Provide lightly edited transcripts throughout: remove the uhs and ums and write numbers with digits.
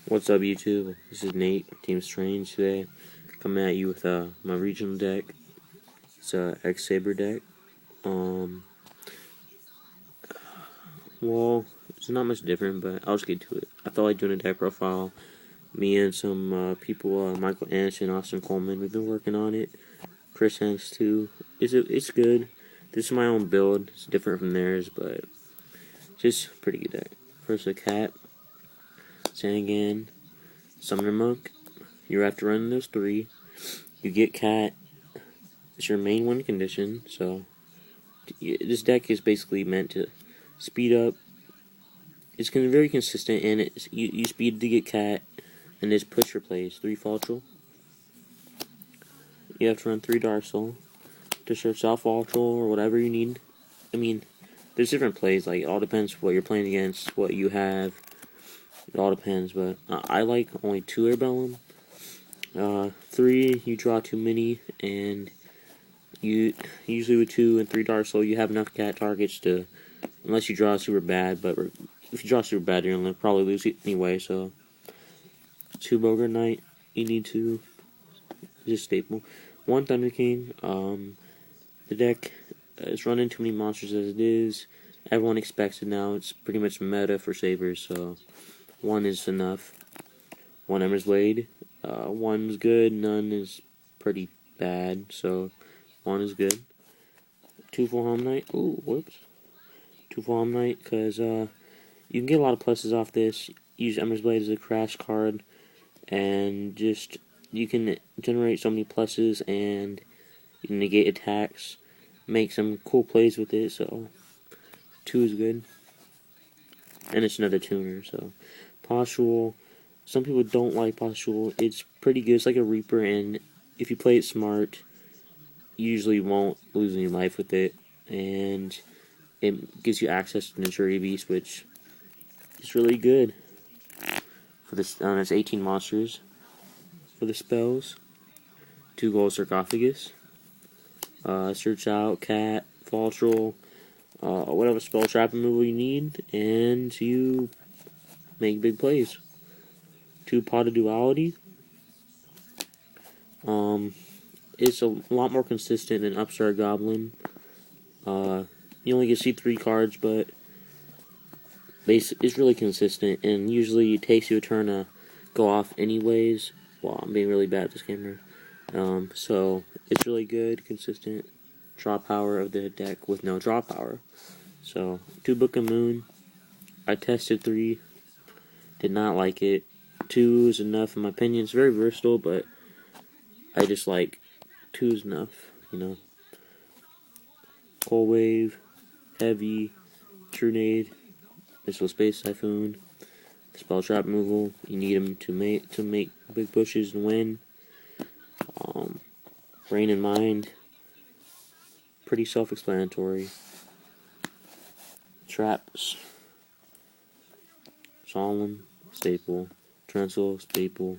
What's up, YouTube? This is Nate, Team Strange today, coming at you with my regional deck. It's a X-Saber deck. Well, it's not much different, but I'll just get to it. I felt like doing a deck profile. Me and some people, Michael Anderson, Austin Coleman, we've been working on it. Chris Hanks too. It's good. This is my own build. It's different from theirs, but just pretty good deck. First a cat, Sangan, Summoner Monk. You have to run those three. You get cat. It's your main win condition, so this deck is basically meant to speed up. It's very consistent, and you speed to get cat, and just push your plays. 3 Faltrel. You have to run 3 Dark Soul to search South Faltrel or whatever you need. I mean, there's different plays. Like, it all depends what you're playing against, what you have. It all depends, but I like only 2 Airbellum. 3, you draw too many, and you usually with 2 and 3 Dark Soul, you have enough cat targets to, unless you draw super bad, but if you draw super bad, you're gonna probably lose it anyway. So 2 Bogart Knight, you need to just staple. 1 Thunder King. The deck is running too many monsters as it is. Everyone expects it now. It's pretty much meta for Sabers, so 1 is enough. 1 Ember's Blade. 1's good, none is pretty bad, so 1 is good. 2 Full Helm Knight. Ooh, whoops. 2 Full Helm Knight, because you can get a lot of pluses off this. Use Ember's Blade as a crash card, and just, you can generate so many pluses, and you can negate attacks, make some cool plays with it, so 2 is good. And it's another tuner, so Postural. Some people don't like Postural. It's pretty good. It's like a Reaper, and if you play it smart, you usually won't lose any life with it. And it gives you access to Nature Beast, which is really good for this. It's 18 monsters for the spells. 2 Gold Sarcophagus. Search out Cat, Faltrel, whatever spell trap removal you need, and you make big plays. 2 Pot of Duality. It's a lot more consistent than Upstart Goblin. You only get to see 3 cards, but it's really consistent, and usually it takes you a turn to go off anyways. Wow, I'm being really bad at this camera. So it's really good, consistent draw power of the deck with no draw power. So 2 Book of Moon. I tested 3, did not like it. 2 is enough in my opinion. It's very versatile, but I just like 2 is enough, you know. Cold Wave, Heavy, Trunade, Missile Space Typhoon, Spell Trap removal. You need them to make big pushes and win. Brain and Mind, pretty self-explanatory. Traps, Solemn, staple. Trencil, staple.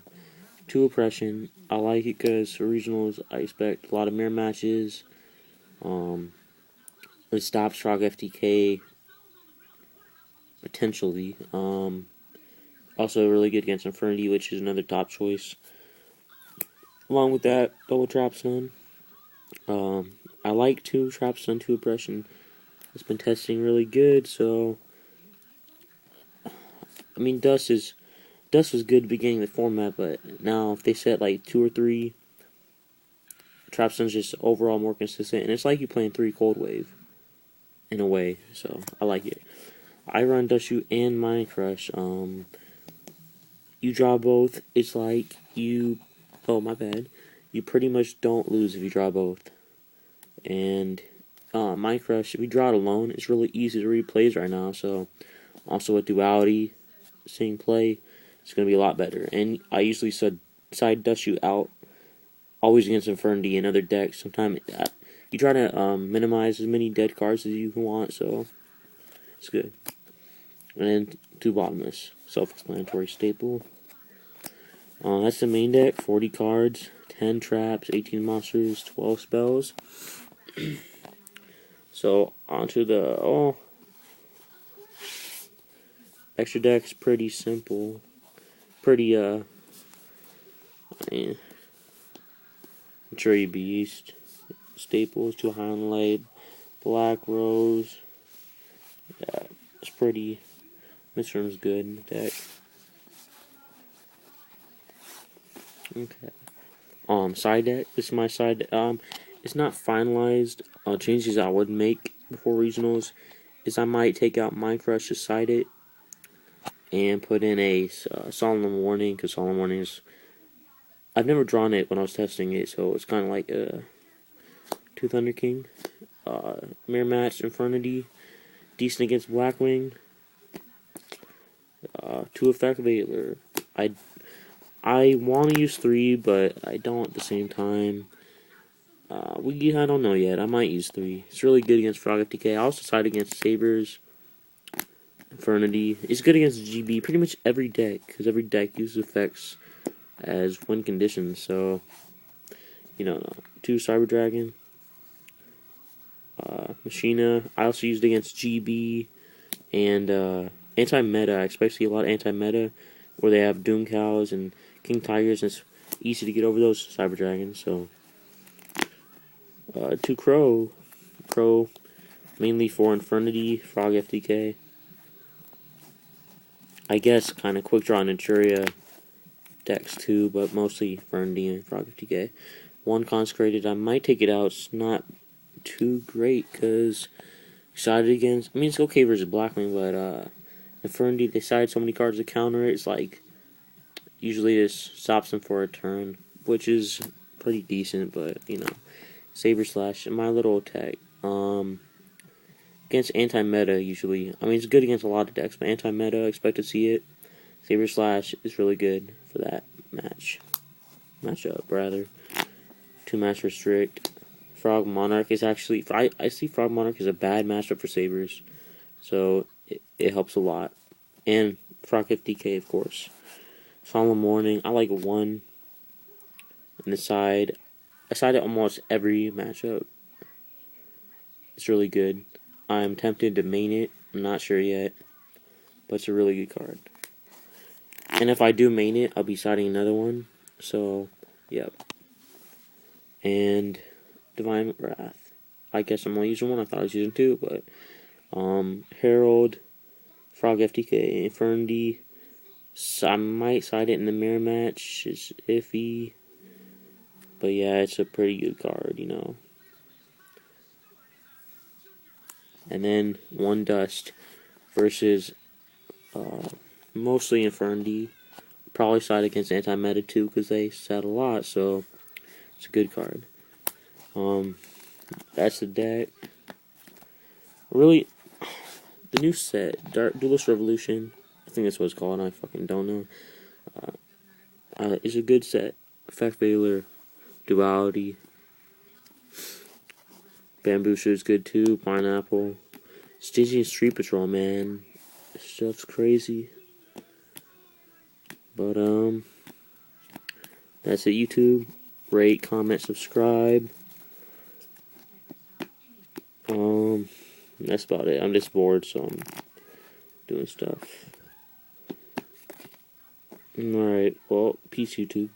2 Oppression. I like it because for regionals, I expect a lot of mirror matches. It stops Frog FTK potentially. Also really good against Infernity, which is another top choice. Along with that, double Trap Stun. I like 2 Trap Stun, 2 Oppression. It's been testing really good, so I mean Dust was good at the beginning of the format, but now if they set like 2 or 3, Trap Stun's just overall more consistent, and it's like you playing 3 Cold Wave in a way, so I like it. I run Dust Shoot and Mind Crush. You draw both. It's like you pretty much don't lose if you draw both. And Mind Crush, if you draw it alone, it's really easy to read plays right now, so also with Duality, seeing play, it's going to be a lot better. And I usually side Dust Shoot out, always against Infernity and other decks. Sometimes you try to minimize as many dead cards as you want, so it's good. And then 2 Bottomless, self-explanatory staple. That's the main deck, 40 cards, 10 traps, 18 monsters, 12 spells. So, onto the extra deck's pretty simple. pretty, Cherry Beast, Staples, Too High on Light, Black Rose. Yeah, it's pretty. This room's good in the deck. Okay. Side deck. This is my side. It's not finalized. Changes I would make before regionals is I might take out Mind Crush to side it and put in a Solemn Warning, because Solemn Warning is, I've never drawn it when I was testing it, so it's kind of like a Two Thunder King. Mirror Match Infernity, decent against Blackwing. 2 Effect Veiler. I want to use 3, but I don't at the same time. I don't know yet. I might use 3. It's really good against Frog FTK. I also side against Sabers. Infernity. It's good against GB. Pretty much every deck, because every deck uses effects as win conditions. So, 2 Cyber Dragon. Machina. I also used it against GB and anti-meta. I expect to see a lot of anti-meta where they have Doom Cows and King Tigers, and it's easy to get over those Cyber Dragons. So, 2 Crow. Crow, mainly for Infernity, Frog FTK. I guess kind of Quick Draw and Naturia decks too, but mostly Infernity and Frog FTK. 1 Consecrated. I might take it out. It's not too great because sided against. I mean, it's okay versus Blackwing, but Infernity, they side so many cards to counter it. It's like usually just stops them for a turn, which is pretty decent. But Saber Slash and my little attack. Against anti-meta usually. I mean, it's good against a lot of decks, but anti-meta, I expect to see it. Saber Slash is really good for that matchup rather. 2 Match Restrict. Frog Monarch is actually, I see Frog Monarch as a bad matchup for Sabers, so it helps a lot. And Frog 50k, of course. Solemn Warning, I like 1. And I side it almost every matchup. It's really good. I'm tempted to main it. I'm not sure yet, but it's a really good card. And if I do main it, I'll be siding another one. So, yep. And Divine Wrath. I guess I'm only using 1. I thought I was using 2, but Herald, Frog FTK, Infernity. So I might side it in the mirror match. It's iffy, but yeah, it's a pretty good card, And then 1 Dust versus mostly Infernity. Probably side against anti-meta too, because they set a lot, so it's a good card. That's the deck. Really, the new set, Dark Duelist Revolution, I think that's what it's called, I fucking don't know. It's a good set. Effect Veiler, Duality. Bambusha is good too, Pineapple. Stingy and Street Patrol, man. This stuff's crazy. But, that's it, YouTube. Rate, comment, subscribe. That's about it. I'm just bored, so I'm doing stuff. Alright, well, peace, YouTube.